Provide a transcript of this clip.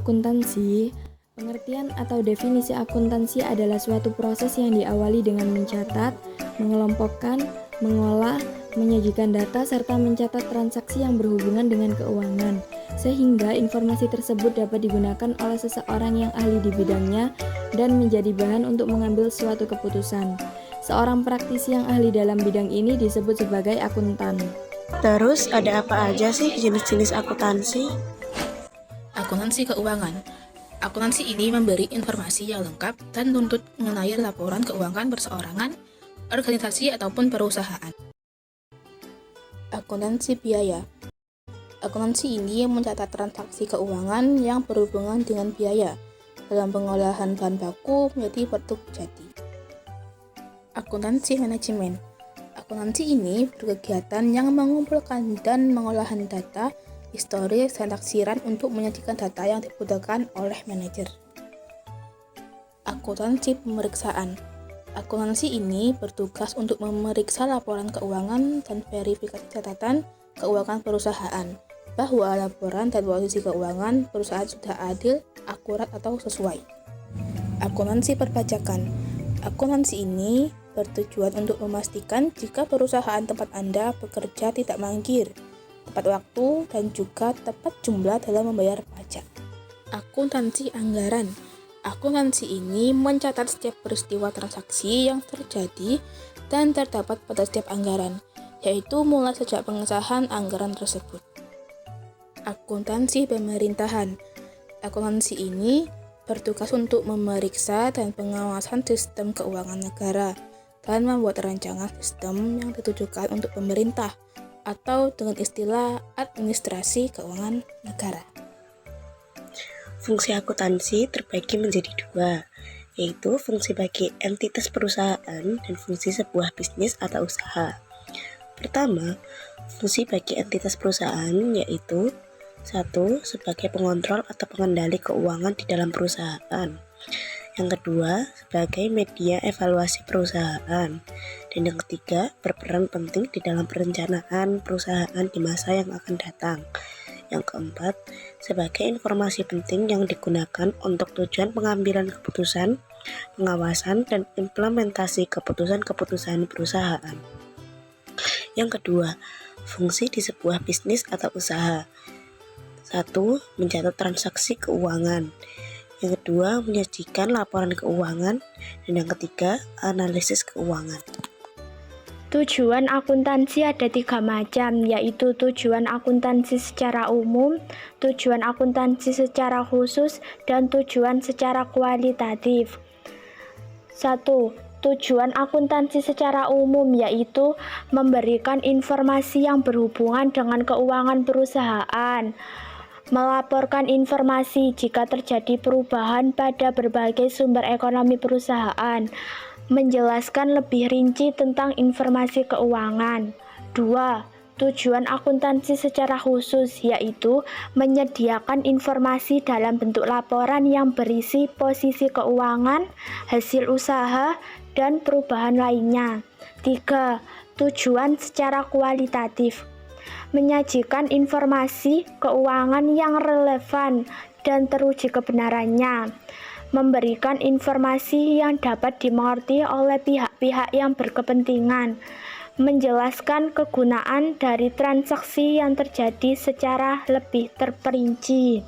Akuntansi. Pengertian atau definisi akuntansi adalah suatu proses yang diawali dengan mencatat, mengelompokkan, mengolah, menyajikan data, serta mencatat transaksi yang berhubungan dengan keuangan, sehingga informasi tersebut dapat digunakan oleh seseorang yang ahli di bidangnya dan menjadi bahan untuk mengambil suatu keputusan. Seorang praktisi yang ahli dalam bidang ini disebut sebagai akuntan. Terus ada apa aja sih jenis-jenis akuntansi? Akuntansi keuangan. Akuntansi ini memberi informasi yang lengkap dan tuntut mengenai laporan keuangan perseorangan, organisasi, ataupun perusahaan. Akuntansi biaya. Akuntansi ini mencatat transaksi keuangan yang berhubungan dengan biaya dalam pengolahan bahan baku menjadi produk jadi. Akuntansi manajemen. Akuntansi ini berkegiatan yang mengumpulkan dan pengolahan data, historis, dan taksiran untuk menyajikan data yang dibutuhkan oleh manajer. Akuntansi pemeriksaan. Akuntansi ini bertugas untuk memeriksa laporan keuangan dan verifikasi catatan keuangan perusahaan, bahwa laporan dan posisi keuangan perusahaan sudah adil, akurat, atau sesuai. Akuntansi perpajakan. Akuntansi ini bertujuan untuk memastikan jika perusahaan tempat Anda bekerja tidak mangkir, tepat waktu, dan juga tepat jumlah dalam membayar pajak. Akuntansi anggaran. Akuntansi ini mencatat setiap peristiwa transaksi yang terjadi dan terdapat pada setiap anggaran, yaitu mulai sejak pengesahan anggaran tersebut. Akuntansi pemerintahan. Akuntansi ini bertugas untuk memeriksa dan pengawasan sistem keuangan negara dan membuat rancangan sistem yang ditujukan untuk pemerintah, atau dengan istilah administrasi keuangan negara. Fungsi akuntansi terbagi menjadi dua, yaitu fungsi bagi entitas perusahaan dan fungsi sebuah bisnis atau usaha. Pertama, fungsi bagi entitas perusahaan yaitu 1. Sebagai pengontrol atau pengendali keuangan di dalam perusahaan. Yang kedua, sebagai media evaluasi perusahaan. Dan yang ketiga, berperan penting di dalam perencanaan perusahaan di masa yang akan datang. Yang keempat, sebagai informasi penting yang digunakan untuk tujuan pengambilan keputusan, pengawasan, dan implementasi keputusan-keputusan perusahaan. Yang kedua, fungsi di sebuah bisnis atau usaha. 1. Mencatat transaksi keuangan. Yang kedua, menyajikan laporan keuangan. Dan yang ketiga, analisis keuangan. Tujuan akuntansi ada 3 macam, yaitu tujuan akuntansi secara umum, tujuan akuntansi secara khusus, dan tujuan secara kualitatif. 1. Tujuan akuntansi secara umum yaitu memberikan informasi yang berhubungan dengan keuangan perusahaan, melaporkan informasi jika terjadi perubahan pada berbagai sumber ekonomi perusahaan, menjelaskan lebih rinci tentang informasi keuangan. 2. Tujuan akuntansi secara khusus yaitu menyediakan informasi dalam bentuk laporan yang berisi posisi keuangan, hasil usaha, dan perubahan lainnya. 3. Tujuan secara kualitatif menyajikan informasi keuangan yang relevan dan teruji kebenarannya, memberikan informasi yang dapat dimengerti oleh pihak-pihak yang berkepentingan, menjelaskan kegunaan dari transaksi yang terjadi secara lebih terperinci.